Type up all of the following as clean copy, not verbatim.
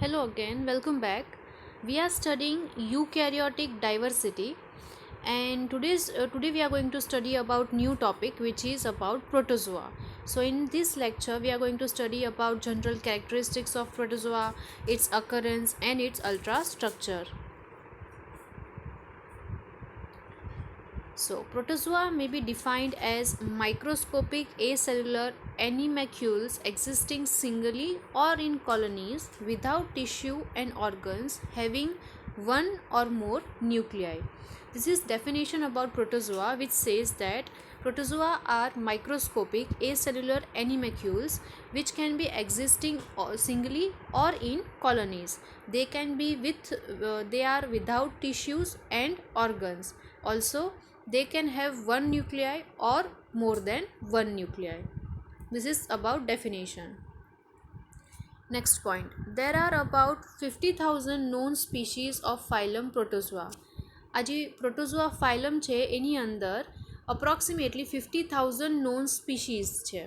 Hello again, welcome back. We are studying eukaryotic diversity, and today we are going to study about new topic which is about protozoa. So in this lecture we are going to study about general characteristics of protozoa, its occurrence and its ultrastructure. So, protozoa may be defined as microscopic acellular animalcules existing singly or in colonies without tissue and organs, having one or more nuclei. This is definition about protozoa, which says that protozoa are microscopic acellular animalcules which can be existing singly or in colonies. They can be they are without tissues and organs. Also, they can have one nuclei or more than one nuclei. This is about definition. Next point. There are about 50,000 known species of phylum Protozoa. આ જે protozoa ફાઇલમ છે એની અંદર approximately 50,000 known species છે.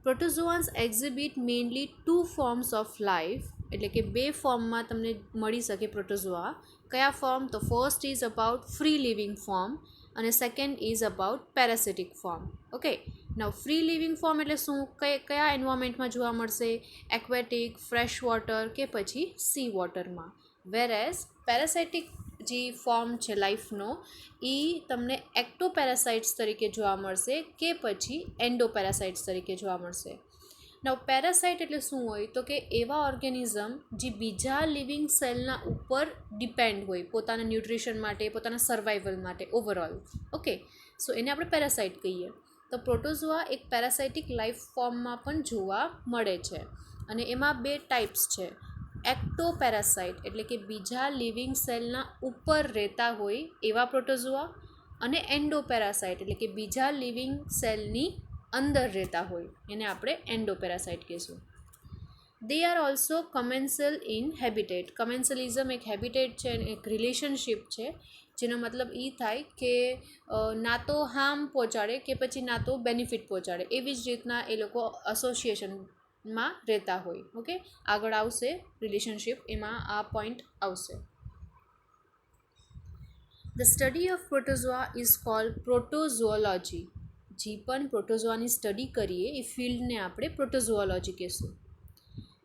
Protozoans exhibit mainly two forms of life, એટલે કે બે ફોર્મમાં તમને મળી શકે પ્રોટોઝોઆ. કયા ફોર્મ? તો first is about free living form અને second is about parasitic form. Okay, now free living form એટલે શું? કયા એન્વાયરમેન્ટમાં જોવા મળશે? એક્વેટિક, ફ્રેશ વોટર કે પછી સી વોટરમાં. વેરએઝ પેરાસાઇટિક જે ફોર્મ છે લાઈફનો એ તમને એક્ટોપેરાસાઇટ્સ તરીકે જોવા મળશે કે પછી એન્ડોપેરાસાઇટ્સ તરીકે જોવા મળશે. નાઉ પેરાસાઇટ એટલે શું હોય? તો કે એવા ઓર્ગેનિઝમ જે બીજા લિવિંગ સેલના ઉપર ડિપેન્ડ હોય પોતાના ન્યુટ્રિશન માટે, પોતાના સર્વાઈવલ માટે ઓવરઓલ. ઓકે, સો એને આપણે પેરાસાઇટ કહીએ. તો પ્રોટોઝોઆ એક પેરાસાઇટિક લાઈફ ફોર્મમાં પણ જોવા મળે છે અને એમાં બે ટાઈપ્સ છે. એક્ટોપેરાસાઇટ એટલે કે બીજા લિવિંગ સેલના ઉપર રહેતા હોય એવા પ્રોટોઝોઆ, અને એન્ડોપેરાસાઇટ એટલે કે બીજા લિવિંગ સેલની અંદર રહેતા હોય એને આપણે એન્ડોપેરાસાઇટ કહીશું. They are also commensal in habitat. Commensalism એક હેબિટેટ છે અને એક રિલેશનશિપ છે, જેનો મતલબ એ થાય કે ના તો હાર્મ પહોંચાડે કે પછી ના તો બેનિફિટ પહોંચાડે, એવી જ રીતના એ લોકો એસોસિએશનમાં રહેતા હોય. ઓકે, આગળ આવશે રિલેશનશિપ, એમાં આ પોઈન્ટ આવશે. The study of protozoa is called protozoology. જે પણ પ્રોટોઝોઆની સ્ટડી કરીએ એ ફિલ્ડને આપણે પ્રોટોઝોઓલોજી કહીશું.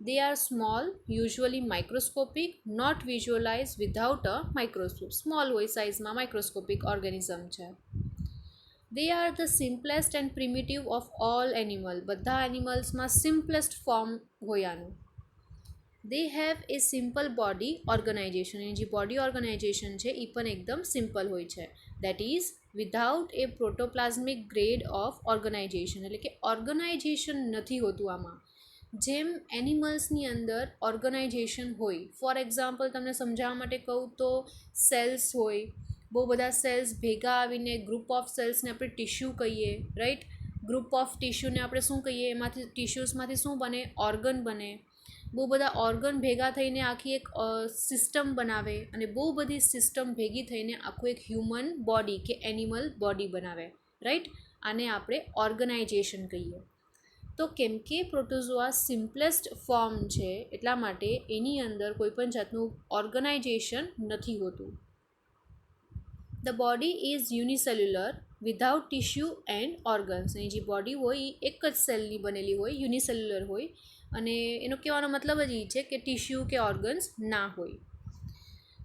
They are small, usually microscopic, not visualize without a microscope. Small હોય સાઇઝમાં, માઇક્રોસ્કોપિક ઓર્ગેનિઝમ છે. They are the simplest and primitive of all animal. બધા એનિમલ્સમાં સિમ્પલેસ્ટ ફોર્મ હોય આનું. They have a simple body organization. એની જે બોડી ઓર્ગનાઇઝેશન છે એ પણ એકદમ સિમ્પલ હોય છે. That is without a protoplasmic grade of organization, એટલે કે ઓર્ગનાઇઝેશન નથી હોતું આમાં. જેમ એનિમલ્સની અંદર ઓર્ગનાઇઝેશન હોય, ફોર એક્ઝામ્પલ તમને સમજાવવા માટે કહું તો સેલ્સ હોય, બહુ બધા સેલ્સ ભેગા આવીને ગ્રુપ ઓફ સેલ્સને આપણે ટિશ્યુ કહીએ, રાઈટ. ગ્રુપ ઓફ ટિશ્યુને આપણે શું કહીએ? એમાંથી ટિશ્યુઝમાંથી શું બને? ઓર્ગન બને. બહુ બધા ઓર્ગન ભેગા થઈને આખી એક સિસ્ટમ બનાવે, અને બહુ બધી સિસ્ટમ ભેગી થઈને આખું એક હ્યુમન બોડી કે એનિમલ બોડી બનાવે, રાઈટ. આને આપણે ઓર્ગનાઇઝેશન કહીએ. તો કેમ કે પ્રોટોઝોઆ સિમ્પલેસ્ટ ફોર્મ છે એટલા માટે એની અંદર કોઈપણ જાતનું ઓર્ગનાઇઝેશન નથી હોતું. The body is unicellular without tissue and organs. એની જે બોડી હોય એ એક જ સેલની બનેલી હોય, યુનિસેલ્યુલર હોય, અને એનો કહેવાનો મતલબ જ એ છે કે ટિશ્યુ કે ઓર્ગન્સ ના હોય.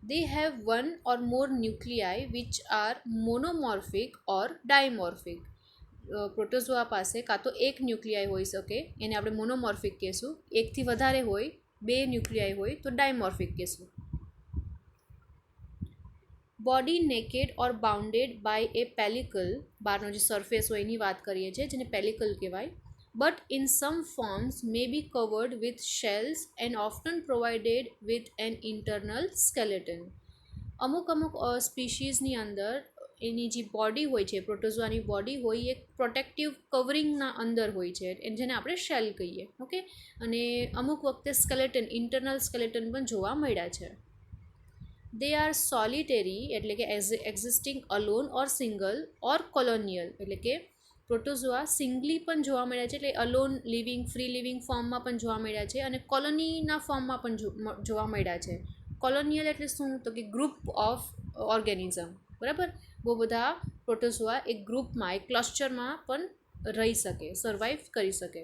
They have one or more nuclei which are monomorphic or dimorphic. Protozoa પાસે કાં તો એક ન્યુક્લિયાઈ હોઈ શકે, એને આપણે મોનોમોર્ફિક કહીશું. એકથી વધારે હોય, બે ન્યુક્લિયાઈ હોય તો ડાયમોર્ફિક કહીશું. Body naked or bounded by a pellicle. બહારનો જે સરફેસ હોય એની વાત કરીએ છીએ, જેને પેલિકલ કહેવાય. But in some forms may be covered with shells and often provided with an internal skeleton. અમુક સ્પીશીઝની અંદર એની જે બોડી હોય છે, પ્રોટોઝોઆની બોડી હોય, એક પ્રોટેક્ટિવ કવરિંગના અંદર હોય છે, જેને આપણે શેલ કહીએ. ઓકે, અને અમુક વખતે સ્કેલેટન, ઇન્ટરનલ સ્કેલેટન પણ જોવા મળ્યા છે. દે આર સોલિટેરી એટલે કે એક્ઝિસ્ટિંગ અલોન ઓર સિંગલ ઓર કોલોનિયલ, એટલે કે પ્રોટોઝોઆ સિંગલી પણ જોવા મળ્યા છે, એટલે અલોન લિવિંગ ફ્રી લિવિંગ ફોર્મમાં પણ જોવા મળ્યા છે, અને કોલોનીના ફોર્મમાં પણ જોવા મળ્યા છે. કોલોનિયલ એટલે શું? તો કે ગ્રુપ ઓફ ઓર્ગેનિઝમ, બરાબર. બહુ બધા પ્રોટોઝોઆ એક ગ્રુપમાં, એક ક્લસ્ટરમાં પણ રહી શકે, સર્વાઈવ કરી શકે.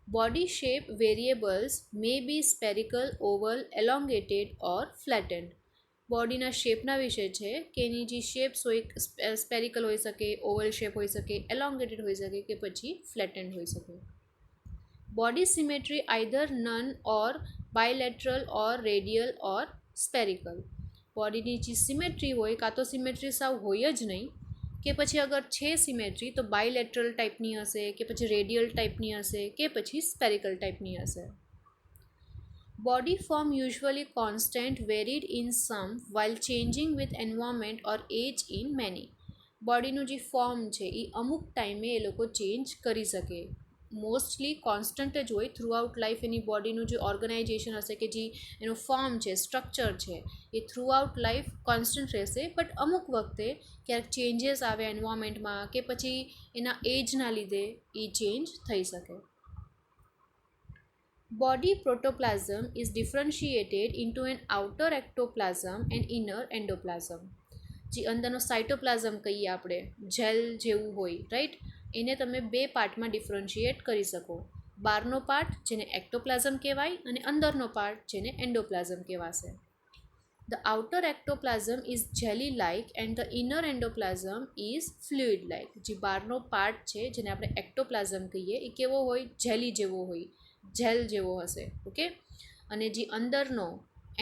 બોડી શેપ વેરિયેબલ્સ મે બી સ્પેરિકલ, ઓવલ, એલોંગેટેડ ઓર ફ્લેટેન્ડ. બોડીના શેપના વિશે છે કે એની જે શેપ્સ હોય સ્પેરિકલ હોઈ શકે, ઓવલ શેપ હોઈ શકે, એલોંગેટેડ હોઈ શકે કે પછી ફ્લેટેન્ડ હોઈ શકે. બોડી સિમેટ્રી આઈધર નન ઓર બાયલેટરલ ઓર રેડિયલ ઓર સ્પેરિકલ. બોડીની જે સિમેટ્રી હોય, કાં તો સિમેટ્રી સાવ હોય જ નહીં, કે પછી અગર છે સિમેટ્રી તો બાયલેટરલ ટાઈપની હશે, કે પછી રેડિયલ ટાઈપની હશે, કે પછી સ્પેરિકલ ટાઈપની હશે. Body form usually constant, varied in some while changing with environment or age in many. બોડીનું જે ફોર્મ છે એ અમુક ટાઈમે એ લોકો ચેન્જ કરી શકે. મોસ્ટલી કોન્સ્ટન્ટ જ હોય થ્રુઆઉટ લાઈફ. એની બોડીનું જે ઓર્ગનાઇઝેશન હશે, કે જે એનું ફોર્મ છે, સ્ટ્રક્ચર છે, એ થ્રુઆઉટ લાઈફ કોન્સ્ટન્ટ રહેશે. બટ અમુક વખતે ક્યારેક ચેન્જીસ આવે એન્વાયરમેન્ટમાં, કે પછી એના એજના લીધે એ ચેન્જ થઈ શકે. Body protoplasm is differentiated into an outer ectoplasm and inner endoplasm. જે અંદરનો સાઇટોપ્લાઝમ કહીએ આપણે, જેલ જેવું હોય, રાઈટ, એને તમે બે પાર્ટમાં ડિફરન્શિએટ કરી શકો. બહારનો પાર્ટ જેને એક્ટોપ્લાઝમ કહેવાય, અને અંદરનો પાર્ટ જેને એન્ડોપ્લાઝમ કહેવાશે. The outer ectoplasm is jelly-like and the inner endoplasm is fluid-like. જે બહારનો પાર્ટ છે જેને આપણે એક્ટોપ્લાઝમ કહીએ, એ કેવો હોય? જેલી જેવો હોય, જેલ જેવો હશે. ઓકે. અને જે અંદરનો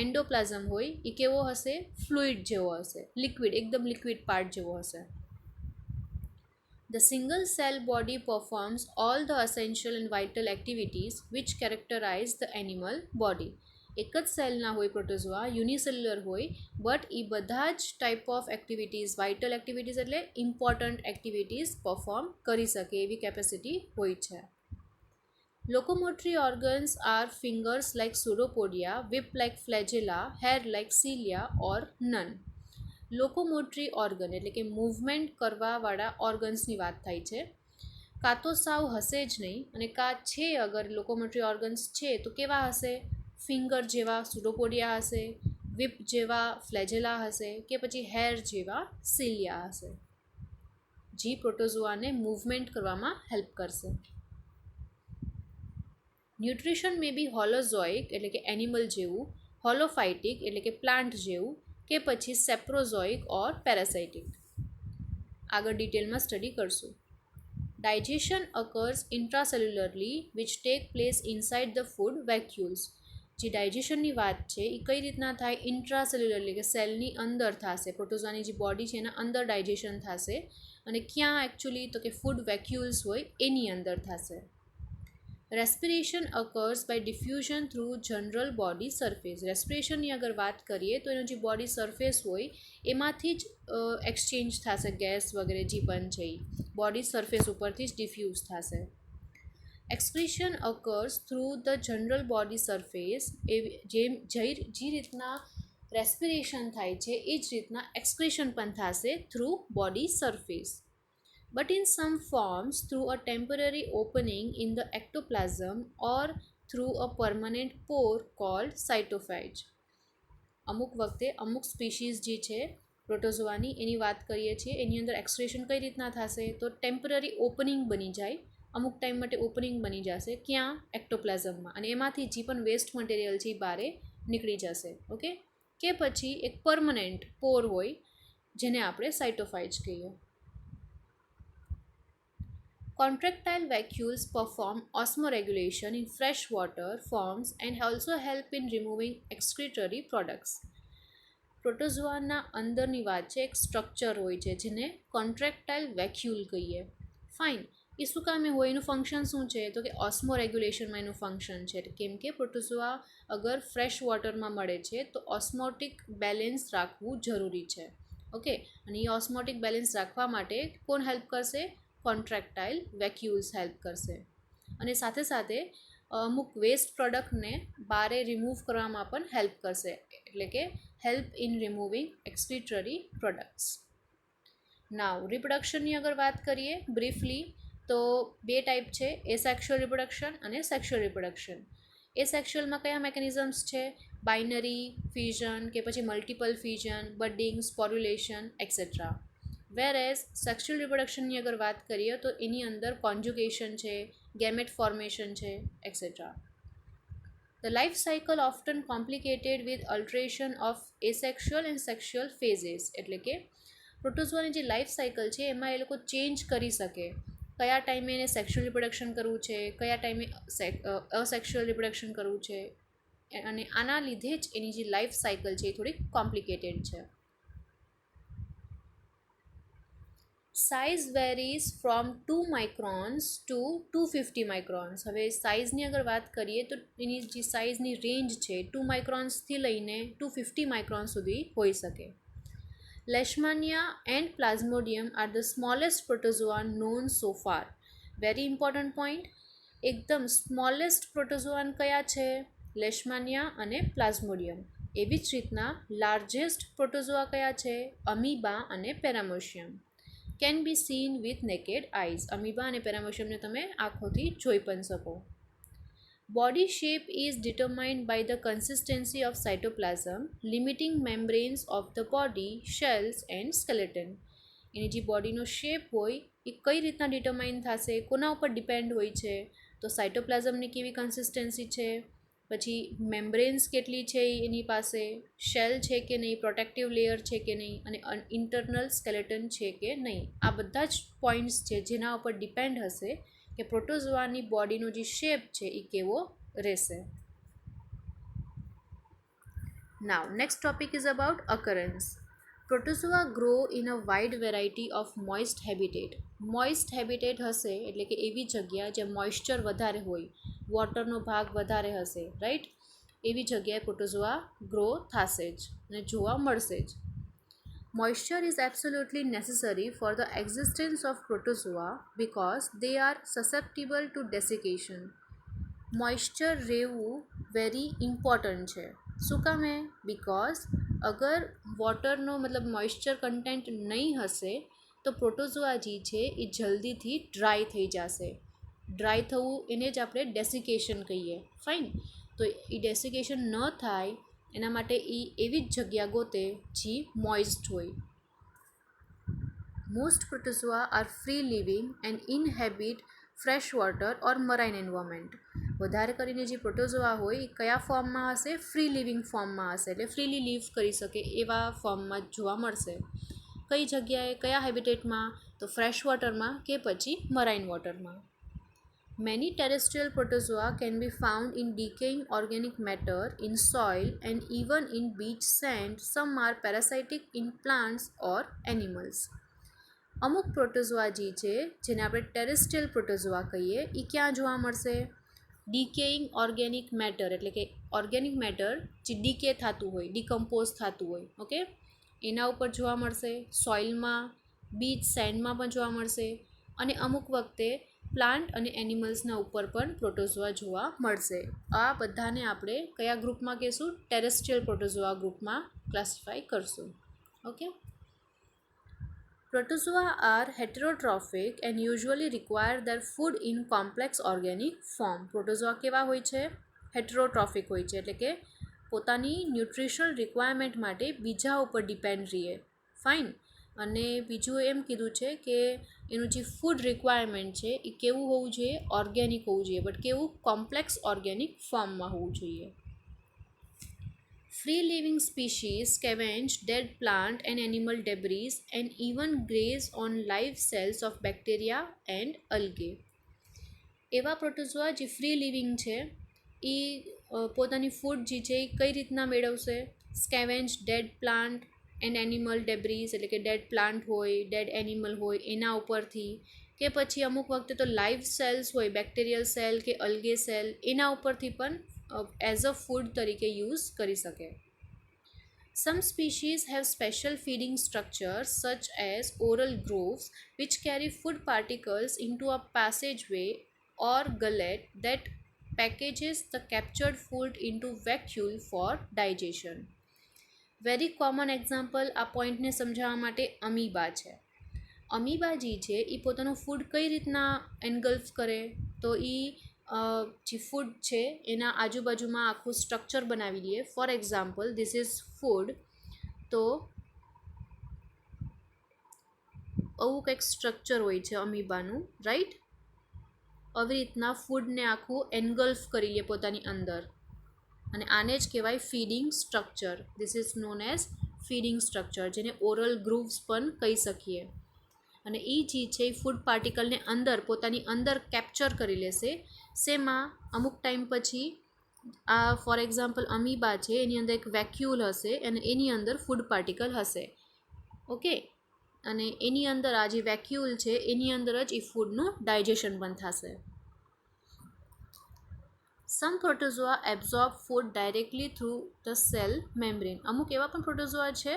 એન્ડોપ્લાઝમ હોય એ કેવો હશે? ફ્લુઇડ જેવો હશે, લિક્વિડ, એકદમ લિક્વિડ પાર્ટ જેવો હશે. The single cell body performs all the essential and vital activities which characterize the animal body. એક જ સેલના હોય પ્રોટોઝોઆ, યુનિસેલ્યુલર હોય, બટ એ બધા જ type of activities, vital activities એટલે ઇમ્પોર્ટન્ટ એક્ટિવિટીઝ પરફોર્મ કરી શકે એવી કેપેસિટી હોય છે. Locomotory organs are fingers like pseudopodia, whip like flagella, hair like cilia or none. Locomotory organ એટલે કે મૂવમેન્ટ કરવાવાળા ઓર્ગન્સની વાત થાય છે. કાં તો સાવ હશે જ નહીં, અને કાં છે અગર લોકોમોટરી ઓર્ગન્સ છે તો કેવા હશે? ફિંગર જેવા સ્યુડોપોડિયા હશે, વિપ જેવા ફ્લેજેલા હશે, કે પછી હેર જેવા સિલિયા હશે, જે પ્રોટોઝોઆને મૂવમેન્ટ કરવામાં હેલ્પ કરશે. ન્યુટ્રિશન મે બી હોલોઝોઇક એટલે કે એનિમલ જેવું, હોલોફાઇટિક એટલે કે પ્લાન્ટ જેવું, કે પછી સેપ્રોઝોઇક ઓર પેરાસાઇટિક. આગળ ડિટેલમાં સ્ટડી કરશું. Digestion occurs intracellularly which take place inside the food vacuoles. જે ડાયજેશનની વાત છે એ કઈ રીતના થાય? ઇન્ટ્રાસેલ્યુલરલી, કે સેલની અંદર થશે. પ્રોટોઝોઆની જે બોડી છે એના અંદર ડાયજેશન થશે, અને ક્યાં એકચ્યુઅલી? તો કે ફૂડ વેક્યુલ્સ હોય એની અંદર થશે. Respiration occurs by diffusion through general body surface. રેસ્પિરેશનની અગર વાત કરીએ તો એનો જે બોડી સરફેસ હોય એમાંથી જ એક્સચેન્જ થશે, ગેસ વગેરે જે પણ છે એ બોડી સરફેસ ઉપરથી જ ડિફ્યુઝ થશે. Excretion occurs through the general body surface. જે રીતના રેસ્પિરેશન થાય છે એ જ રીતના એક્સક્રીશન પણ થશે through body surface. But in some forms through a temporary opening in the ectoplasm or through a permanent pore called cytophage. અમુક વખતે અમુક સ્પીશીઝ જે છે પ્રોટોઝોઆની એની વાત કરીએ છીએ, એની અંદર એક્સક્રેશન કઈ રીતના થશે? તો ટેમ્પરરી ઓપનિંગ બની જાય, અમુક ટાઈમ માટે ઓપનિંગ બની જશે. ક્યાં? એક્ટોપ્લાઝમમાં. અને એમાંથી જે પણ વેસ્ટ મટીરિયલ છે એ બહાર નીકળી જશે. ઓકે. કે પછી એક પરમનન્ટ પોર હોય જેને આપણે સાઇટોફાઇજ કહીએ. Contractile vacuoles perform osmoregulation in freshwater forms and also help in removing excretory products. પ્રોટોઝોઆના અંદરની વાત છે, એક સ્ટ્રક્ચર હોય છે જેને કોન્ટ્રેક્ટાઇલ વેક્યુલ કહીએ. ફાઇન. એ શું કામે હોય? એનું ફંક્શન શું છે? તો કે ઓસ્મો રેગ્યુલેશનમાં એનું ફંક્શન છે. કેમ કે પ્રોટોઝોઆ અગર ફ્રેશ વોટરમાં મળે છે તો ઓસ્મોટિક બેલેન્સ રાખવું જરૂરી છે. ઓકે. અને એ ઓસ્મોટિક બેલેન્સ રાખવા માટે કોણ હેલ્પ કરશે? કોન્ટ્રાક્ટાઇલ વેક્યુલ્સ હેલ્પ કરશે. અને સાથે સાથે અમુક વેસ્ટ પ્રોડક્ટને બારે રિમૂવ કરવામાં પણ હેલ્પ કરશે, એટલે કે હેલ્પ ઇન રિમૂવિંગ એક્સક્રીટરી પ્રોડક્ટ્સ. નાવ રિપ્રોડક્શનની અગર વાત કરીએ બ્રીફલી તો બે ટાઈપ છે, એસેક્સ્યુઅલ રિપ્રોડક્શન અને સેક્સ્યુઅલ રિપ્રોડક્શન. એસેક્સ્યુઅલમાં કયા મેકેનિઝમ્સ છે? બાઇનરી ફ્યુઝન કે પછી મલ્ટિપલ ફ્યુઝન, બડિંગ, સ્પોર્યુલેશન એક્સેટ્રા. વેરએઝ સેક્સ્યુઅલ રિપ્રોડક્શનની અગર વાત કરીએ તો એની અંદર કોન્જુગેશન છે, ગેમેટ ફોર્મેશન છે et cetera. The life cycle often complicated with alteration of asexual and sexual phases. એટલે કે પ્રોટોઝોઆની જે લાઈફ સાયકલ છે એમાં એ લોકો ચેન્જ કરી શકે, કયા ટાઈમે એને સેક્સ્યુઅલ રિપ્રોડક્શન કરવું છે, કયા ટાઈમે અસેક્સ્યુઅલ રિપ્રોડક્શન કરવું છે, અને આના લીધે જ એની જે લાઈફ સાયકલ છે એ થોડીક કોમ્પ્લિકેટેડ છે. Size varies from 2 microns to 250 microns. હવે સાઇઝની અગર વાત કરીએ તો એની જે સાઇઝની રેન્જ છે 2 માઇક્રોન્સથી લઈને 250 માઇક્રોન સુધી હોઈ શકે. Leishmania and plasmodium are the smallest protozoa known so far. Very important point. એકદમ સ્મોલેસ્ટ પ્રોટોઝોઆન કયા છે? લેશમાનિયા અને પ્લાઝ્મોડિયમ. એવી જ રીતના લાર્જેસ્ટ પ્રોટોઝોઆ કયા છે? અમીબા અને paramecium. Can be seen with naked eyes. Amoeba અને પેરામોશિયમને તમે આંખોથી જોઈ પણ શકો. Body shape is determined by the consistency of cytoplasm, limiting membranes of the body, shells and skeleton. એની જે બોડીનો શેપ હોય એ કઈ રીતના ડિટરમાઇન થશે, કોના ઉપર ડિપેન્ડ હોય છે? તો સાઇટોપ્લાઝમની કેવી કન્સિસ્ટન્સી છે, પછી મેમ્બ્રેન્સ કેટલી છે એની પાસે, શેલ છે કે નહીં, પ્રોટેક્ટિવ લેયર છે કે નહીં, અને ઇન્ટરનલ સ્કેલેટન છે કે નહીં. આ બધા જ પોઈન્ટ્સ છે જેના ઉપર ડિપેન્ડ હશે કે પ્રોટોઝોઆની બોડીનો જે શેપ છે એ કેવો રહેશે. Now next topic is about occurrence. Protozoa grow in a wide variety of moist habitat. Moist habitat હશે એટલે કે એવી જગ્યા જ્યાં મોઇશ્ચર વધારે હોય, વોટરનો ભાગ વધારે હશે, રાઈટ, એવી જગ્યાએ પ્રોટોઝોઆ ગ્રો થશે જ અને જોવા મળશે જ. Moisture is absolutely necessary for the existence of protozoa because they are susceptible to desiccation. Moisture રહેવું વેરી ઇમ્પોર્ટન્ટ છે. શું કામે? બિકોઝ અગર વોટરનો મતલબ મોઇશ્ચર કન્ટેન્ટ નહીં હશે તો પ્રોટોઝોઆ જે છે એ જલ્દીથી ડ્રાય થઈ જશે. ડ્રાય થવું એને જ આપણે ડેસિકેશન કહીએ, ફાઇન. તો એ ડેસિકેશન ન થાય એના માટે એ એવી જ જગ્યા ગોતે જે મોઇસ્ટ હોય. Most protozoa are free living and inhabit fresh water or marine environment. વધારે કરીને જે પ્રોટોઝોઆ હોય એ કયા ફોર્મમાં હશે? ફ્રી લિવિંગ ફોર્મમાં હશે, એટલે ફ્રીલી લીવ કરી શકે એવા ફોર્મમાં જોવા મળશે. કઈ જગ્યાએ, કયા હેબિટેટમાં? તો ફ્રેશ વોટરમાં કે પછી મરાઇન વોટરમાં. Many terrestrial protozoa can be found in decaying organic matter in soil and even in beach sand. Some are parasitic in plants or animals. અમુક પ્રોટોઝોઆ જે છે જેને આપણે ટેરેસ્ટ્રિયલ પ્રોટોઝોઆ કહીએ એ ક્યાં જોવા મળશે? ડીકેઇંગ ઓર્ગેનિક મેટર, એટલે કે ઓર્ગેનિક મેટર જે ડીકે થતું હોય, ડિકમ્પોઝ થતું હોય, ઓકે, એના ઉપર જોવા મળશે. સોઇલમાં, બીચ સેન્ડમાં પણ જોવા મળશે, અને અમુક વખતે પ્લાન્ટ અને એનિમલ્સના ઉપર પણ પ્રોટોઝોઆ જોવા મળશે. આ બધાને આપણે કયા ગ્રુપમાં કહીશું? ટેરેસ્ટ્રિયલ પ્રોટોઝોઆ ગ્રુપમાં ક્લાસિફાઈ કરશું. Okay. Protozoa are heterotrophic and usually require their food in complex organic form. Protozoa કેવા હોય છે? હેટરોટ્રોફિક હોય છે, એટલે કે પોતાની ન્યુટ્રિશનલ રિક્વાયરમેન્ટ માટે બીજા ઉપર ડિપેન્ડ રહીએ, ફાઇન. અને બીજું એમ કીધું છે કે એનું જે ફૂડ રિક્વાયરમેન્ટ છે એ કેવું હોવું જોઈએ? ઓર્ગેનિક હોવું જોઈએ, બટ કેવું? કોમ્પ્લેક્સ ઓર્ગેનિક ફોર્મમાં હોવું જોઈએ. Free living species scavenge dead plant and animal debris and even graze on live cells of bacteria and algae. એવા પ્રોટોઝોઆ જે ફ્રી લિવિંગ છે એ પોતાની ફૂડ જે છે એ કઈ રીતના મેળવશે? સ્કેવેન્જ ડેડ પ્લાન્ટ એન્ડ એનિમલ ડેબ્રીઝ, એટલે કે ડેડ પ્લાન્ટ હોય, ડેડ એનિમલ હોય એના ઉપરથી, કે પછી અમુક વખતે તો લાઈવ સેલ્સ હોય, બેક્ટેરિયલ સેલ કે અલ્ગે સેલ, એના ઉપરથી પણ એઝ અ ફૂડ તરીકે યુઝ કરી શકે. Some species have special feeding structures such as oral grooves which carry food particles into a passageway or gullet that packages the captured food into vacuole for digestion. Very common example આ પોઈન્ટને સમજાવવા માટે amoeba છે. Amoeba જે છે એ પોતાનું food કઈ રીતના એન્ગલ્ફ કરે, તો એ જે ફૂડ છે એના આજુબાજુમાં આખું સ્ટ્રક્ચર બનાવી લઈએ. For example, this is food. તો આવું કંઈક સ્ટ્રક્ચર હોય છે અમીબાનું, રાઈટ. આવી રીતના ફૂડને આખું એન્ગલ્ફ કરી લે પોતાની અંદર, અને આને જ કહેવાય feeding structure. This is known as feeding structure, જેને ઓરલ ગ્રુવ્સ પણ કહી શકીએ. અને એ જે છે એ ફૂડ પાર્ટિકલને અંદર પોતાની અંદર કેપ્ચર કરી લેશે. શેમાં? અમુક ટાઈમ પછી આ ફોર એક્ઝામ્પલ અમીબા છે એની અંદર એક વેક્યુલ હશે અને એની અંદર ફૂડ પાર્ટિકલ હશે. ઓકે, અને એની અંદર આ જે વેક્યુલ છે એની અંદર જ એ ફૂડનું ડાયજેશન પણ થશે. Some protozoa absorb food directly through the cell membrane. અમુક એવા પણ પ્રોટોઝોઆ છે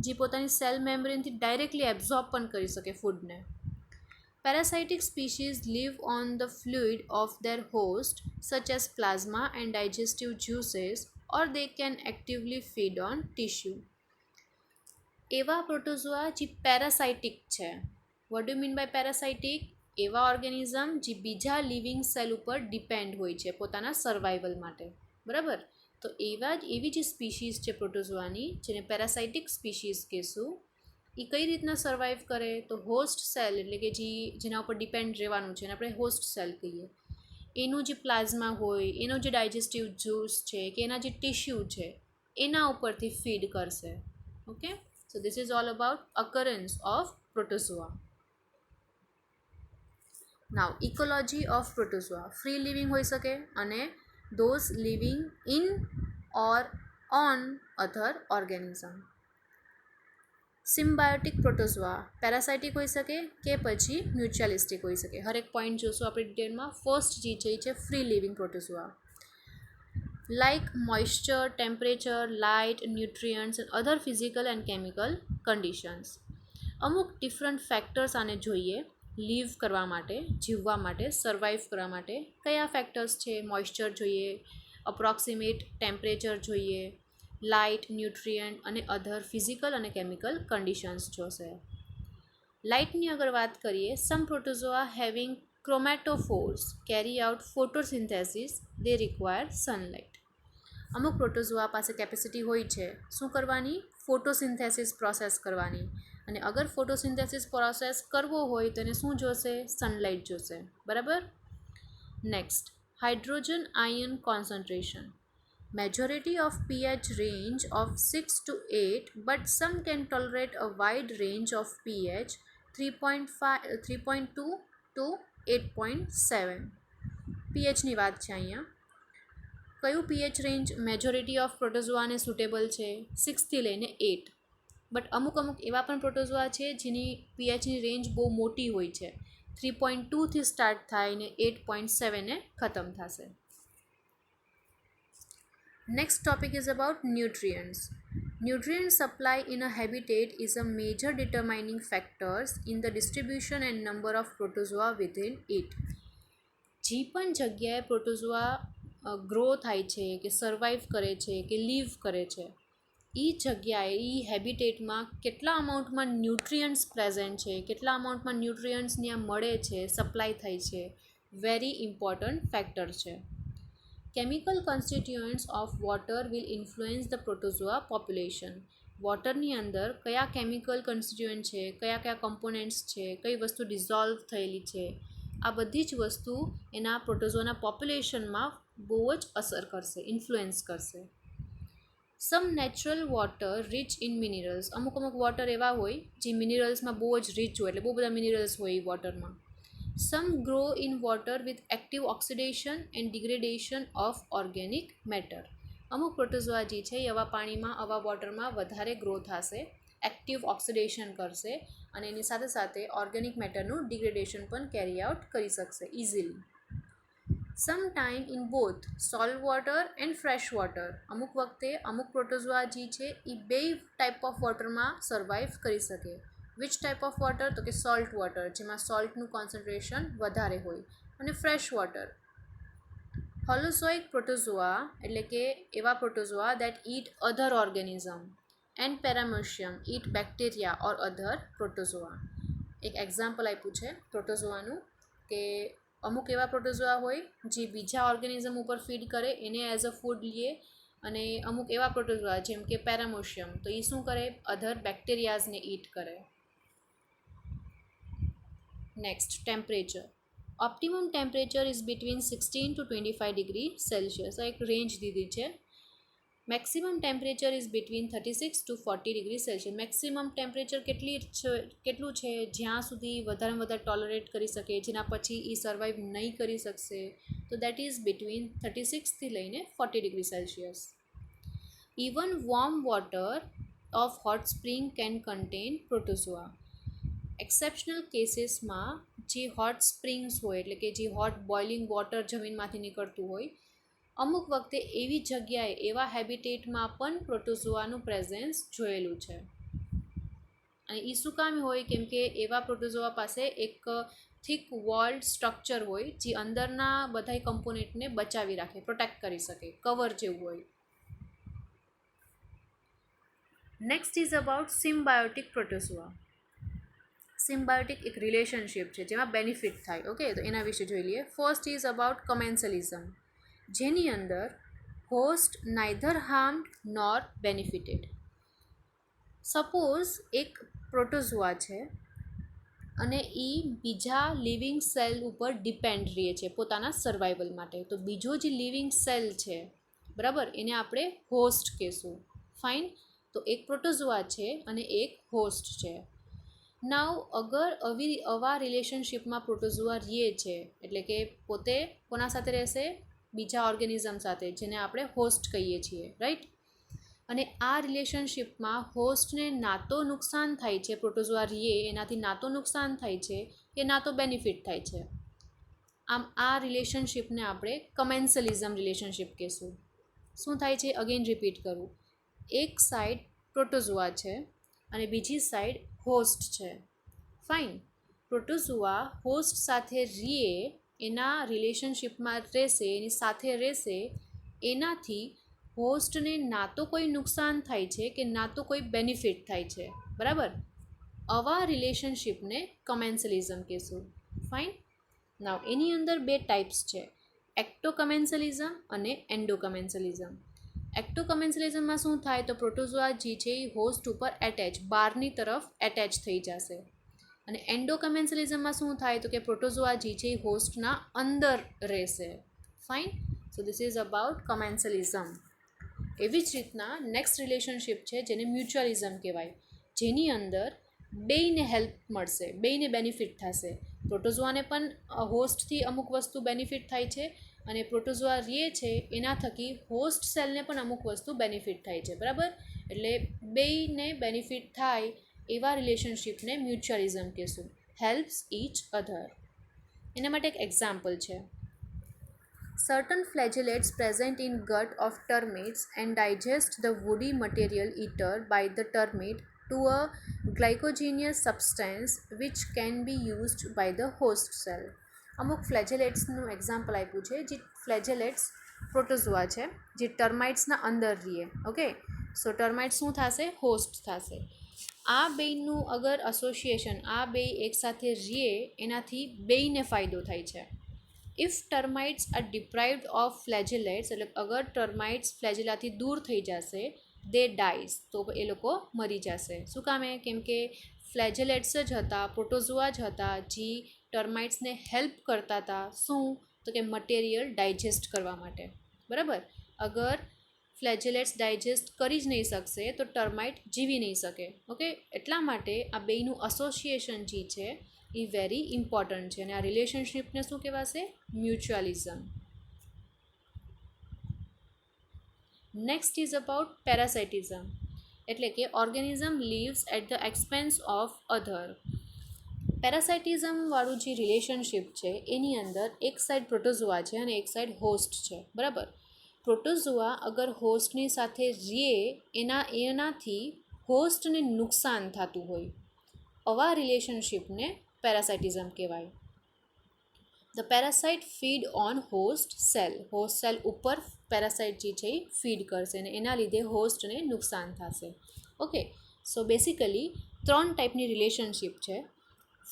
જે પોતાની સેલ મેમ્બ્રેનથી ડાયરેક્ટલી એબ્ઝોર્બ પણ કરી શકે ફૂડને. પેરાસાઇટિક species live on the fluid of their host such as plasma and digestive juices, or they can actively feed on tissue. એવા પ્રોટોઝોઆ જે પેરાસાઇટિક છે. What do mean by parasitic? એવા organism જે બીજા living cell ઉપર depend હોય છે પોતાના સર્વાઈવલ માટે, બરાબર. તો એવી જે સ્પીશીઝ છે પ્રોટોઝોઆની, જેને પેરાસાઇટિક સ્પીશીઝ કહેશું, એ કઈ રીતના સર્વાઈવ કરે? તો હોસ્ટ સેલ, એટલે કે જેના ઉપર ડિપેન્ડ રહેવાનું છે એને આપણે હોસ્ટ સેલ કહીએ, એનું જે પ્લાઝમા હોય, એનો જે ડાયજેસ્ટિવ જ્યુસ છે કે એના જે ટિશ્યુ છે એના ઉપરથી ફીડ કરશે. Okay, so this is all about occurrence of protozoa. Now ecology of protozoa. Free living હોઈ શકે અને those living in or on other organism. Symbiotic protozoa parasitic હોઈ શકે કે પછી મ્યુચ્યુઅલિસ્ટિક હોઈ શકે. હરેક પોઈન્ટ જોશું આપણે ડિટેલમાં. ફર્સ્ટ જે છે એ છે free living protozoa. Like moisture, temperature, light, nutrients and other physical and chemical conditions. અમુક ડિફરન્ટ ફેક્ટર્સ આને જોઈએ લીવ કરવા માટે, જીવવા માટે, સર્વાઈવ કરવા માટે. કયા ફેક્ટર્સ છે? મોઇશ્ચર જોઈએ, અપ્રોક્સિમેટ ટેમ્પરેચર જોઈએ, લાઇટ, ન્યુટ્રિયન્ટ અને અધર ફિઝિકલ અને કેમિકલ કન્ડિશન્સ જોશે. લાઇટની અગર વાત કરીએ, સમ protozoa having ક્રોમેટોફોર્સ carry out photosynthesis, દે રિક્વાયર સનલાઇટ. અમુક પ્રોટોઝોઆ પાસે કેપેસિટી હોય છે શું કરવાની? ફોટોસિન્થેસિસ પ્રોસેસ કરવાની. અને અગર ફોટોસિન્થેસિસ પ્રોસેસ કરવો હોય તો એને શું જોશે? સનલાઇટ જોશે, બરાબર. Next, hydrogen ion concentration. Majority of pH range of 6 to 8, but some can tolerate a wide range of pH 3.2 to 8.7. pHની વાત છે અહીંયા. કયું pH રેન્જ મેજોરિટી ઓફ પ્રોટોઝોઆને સુટેબલ છે? 6થી લઈને 8. બટ અમુક એવા પણ પ્રોટોઝોઆ છે જેની pHની રેન્જ બહુ મોટી હોય છે. 3.2થી સ્ટાર્ટ થાય ને 8.7 ખતમ થશે. Next topic is about nutrients. Nutrient supply in a habitat is a major determining factors in the distribution and number of protozoa within it. જે પણ જગ્યાએ પ્રોટોઝોઆ ગ્રો થાય છે કે સર્વાઈવ કરે છે કે લીવ કરે છે, એ જગ્યાએ એ હેબિટેટમાં કેટલા અમાઉન્ટમાં ન્યુટ્રિયન્ટ્સ પ્રેઝન્ટ છે, કેટલા અમાઉન્ટમાં ન્યુટ્રિયન્ટ્સ ત્યાં મળે છે, સપ્લાય થાય છે, વેરી ઇમ્પોર્ટન્ટ ફેક્ટર છે. Chemical constituents of water will influence the protozoa population. વોટરની અંદર કયા કેમિકલ કોન્સ્ટિટ્યુઅન્ટ છે, કયા કમ્પોનન્ટ્સ છે, કઈ વસ્તુ ડિઝોલ્વ થયેલી છે, આ બધી જ વસ્તુ એના પ્રોટોઝોઆના પોપ્યુલેશનમાં બહુ જ અસર કરશે, ઇન્ફ્લુઅન્સ કરશે. Some natural water rich in minerals. અમુક વોટર એવા હોય જે મિનરલ્સમાં બહુ જ રીચ હોય, એટલે બહુ બધા મિનરલ્સ હોય એ વોટરમાં. Some grow in water with active oxidation and degradation of organic matter. અમુક પ્રોટોઝોઆ જે છે એ આવા પાણીમાં, આવા વોટરમાં વધારે ગ્રો થશે, એક્ટિવ ઓક્સિડેશન કરશે અને એની સાથે સાથે ઓર્ગેનિક મેટરનું ડિગ્રેડેશન પણ કેરી આઉટ કરી શકશે easily. Some time in both salt water and fresh water. અમુક વખતે અમુક પ્રોટોઝોઆ જે છે એ બે ટાઈપ ઓફ વોટરમાં સર્વાઈવ કરી શકે. Which type of water? તો કે સોલ્ટ વોટર, જેમાં સોલ્ટનું કોન્સન્ટ્રેશન વધારે હોય, અને ફ્રેશ વોટર. હોલોઝોઇક પ્રોટોઝોઆ એટલે કે એવા protozoa that eat other organism, and paramecium eat bacteria or other protozoa. એક એક્ઝામ્પલ આપ્યું છે પ્રોટોઝોઆનું કે અમુક એવા પ્રોટોઝોઆ હોય જે બીજા ઓર્ગેનિઝમ ઉપર ફીડ કરે, એને એઝ અ ફૂડ લઈએ, અને અમુક એવા પ્રોટોઝોઆ જેમ કે પેરામોશિયમ, તો એ શું કરે, અધર બેક્ટેરિયાઝને ઈટ કરે. Next, temperature. Optimum temperature is between 16 to 25 degree Celsius. આ એક રેન્જ દીધી છે. Maximum temperature is between 36 to 40 degree Celsius. Maximum temperature કેટલું છે જ્યાં સુધી વધારે વધારે ટોલરેટ કરી શકે, જેના પછી એ સર્વાઈવ નહીં કરી શકશે, તો દેટ ઇઝ બિટવીન 36થી લઈને 40 degree Celsius. Even warm water of hot spring can contain protozoa. Exceptional કેસીસમાં જે હોટ સ્પ્રિંગ્સ હોય, એટલે કે જે હોટ બોઇલિંગ વોટર જમીનમાંથી નીકળતું હોય, અમુક વખતે એવી જગ્યાએ, એવા હેબિટેટમાં પણ પ્રોટોઝોઆનું પ્રેઝન્સ જોયેલું છે. અને એ શું કામ હોય, કેમ કે એવા પ્રોટોઝોઆ પાસે એક થિક વોલ્ડ સ્ટ્રક્ચર હોય જે અંદરના બધા કમ્પોનેન્ટને બચાવી રાખે, પ્રોટેક્ટ કરી શકે, કવર જેવું હોય. Next is about symbiotic protozoa. Symbiotic એક રિલેશનશિપ છે જેમાં બેનિફિટ થાય. ઓકે, તો એના વિશે જોઈ લઈએ. ફર્સ્ટ ઇઝ અબાઉટ કમેન્સલિઝમ, જેની અંદર હોસ્ટ નાઇધર હાર્મ્ડ નોર બેનિફિટેડ. સપોઝ એક પ્રોટોઝોઆ છે અને એ બીજા લિવિંગ સેલ ઉપર ડિપેન્ડ રહે છે પોતાના સર્વાઈવલ માટે. તો બીજો જે લિવિંગ સેલ છે, બરાબર, એને આપણે હોસ્ટ કહેશું. ફાઇન. તો એક પ્રોટોઝોઆ છે અને એક હોસ્ટ છે. નાવ અગર આવા રિલેશનશિપમાં પ્રોટોઝોઆ રહે છે, એટલે કે પોતે કોના સાથે રહેશે, બીજા ઓર્ગેનિઝમ સાથે, જેને આપણે હોસ્ટ કહીએ છીએ, રાઈટ. અને આ રિલેશનશિપમાં હોસ્ટને ના તો નુકસાન થાય છે, પ્રોટોઝોઆ રહે એનાથી ના તો નુકસાન થાય છે કે ના તો બેનિફિટ થાય છે. આમ આ રિલેશનશિપને આપણે કમેન્સલિઝમ રિલેશનશિપ કહીશું. શું થાય છે, અગેન રિપીટ કરું. એક સાઈડ પ્રોટોઝોઆ છે અને બીજી સાઈડ હોસ્ટ છે. ફાઇન. પ્રોટોઝોઆ હોસ્ટ સાથે રહે, એના રિલેશનશિપમાં રહેશે, એની સાથે રહેશે, એનાથી હોસ્ટને ના તો કોઈ નુકસાન થાય છે કે ના તો કોઈ બેનિફિટ થાય છે, બરાબર. આવા રિલેશનશિપને કમેન્સલિઝમ કહેશું. ફાઇન. નાવ એની અંદર બે ટાઈપ્સ છે, એક્ટોકમેન્સલિઝમ અને એન્ડોકમેન્સલિઝમ. એક્ટોકમેન્સલિઝમમાં શું થાય, તો પ્રોટોઝોઆ જે છે એ હોસ્ટ ઉપર એટેચ, બહારની તરફ એટેચ થઈ જશે. અને એન્ડોકમેન્સલિઝમમાં શું થાય, તો કે પ્રોટોઝોઆ જે છે એ હોસ્ટના અંદર રહેશે. Fine. So this is about commensalism. એવી જ રીતના નેક્સ્ટ રિલેશનશિપ છે જેને મ્યુચ્યુઅલિઝમ કહેવાય, જેની અંદર બેયને હેલ્પ મળશે, બેયને બેનિફિટ થશે. પ્રોટોઝોઆને પણ હોસ્ટથી અમુક વસ્તુ બેનિફિટ થાય છે, અને પ્રોટોઝોઆ રહે છે એના થકી હોસ્ટ સેલને પણ અમુક વસ્તુ બેનિફિટ થાય છે, બરાબર. એટલે બેયને બેનિફિટ થાય એવા રિલેશનશિપને મ્યુચ્યુઅલિઝમ કહેશું. Helps each other. એના માટે એક એક્ઝામ્પલ છે. Certain flagellates present in gut of termites and digest the woody material eaten by the termite to a glycogenous substance which can be used by the host cell. અમુક ફ્લેજેલેટ્સનું example આપ્યું છે, જે ફ્લેજેલેટ્સ protozoa છે જે ટર્માઇટ્સના અંદર રહે. Okay, સો ટર્માઇટ્સ શું થશે, હોસ્ટ થશે. આ બેયનું અગર એસોસિએશન, આ બેય એકસાથે રહે, એનાથી બેયને ફાયદો થાય છે. ઇફ ટર્માઇટ્સ આર ડિપ્રાઇવ્ડ ઓફ ફ્લેજેલેટ્સ, એટલે અગર ટર્માઇટ્સ ફ્લેજેલાથી દૂર થઈ જશે, દે ડાઈઝ, તો એ લોકો મરી જશે. શું કામે, કેમ કે ફ્લેજેલેટ્સ જ હતા, પ્રોટોઝોઆ જ હતા જે ટર્માઇટ્સને હેલ્પ કરતા હતા. શું, તો કે મટીરિયલ ડાયજેસ્ટ કરવા માટે, બરાબર. અગર ફ્લેજેલેટ્સ ડાયજેસ્ટ કરી જ નહીં શકશે તો ટર્માઇટ જીવી નહીં શકે. ઓકે, એટલા માટે આ બેયનું એસોસિએશન જે છે એ વેરી ઇમ્પોર્ટન્ટ છે. અને આ રિલેશનશિપને શું કહેવાશે, mutualism. Next is about parasitism, એટલે કે organism lives at the expense of other. પેરાસાઇટિઝમવાળું જે રિલેશનશિપ છે એની અંદર એક સાઈડ પ્રોટોઝોઆ છે અને એક સાઈડ હોસ્ટ છે, બરાબર. પ્રોટોઝોઆ અગર હોસ્ટની સાથે રહે, એનાથી હોસ્ટને નુકસાન થતું હોય, આવા રિલેશનશિપને પેરાસાઇટિઝમ કહેવાય. The parasite feed on host cell, host cell ઉપર પેરાસાઇટ જે છે એ ફીડ કરશે અને એના લીધે હોસ્ટને નુકસાન થશે. ઓકે, સો બેસિકલી 3 ટાઈપની રિલેશનશિપ છે.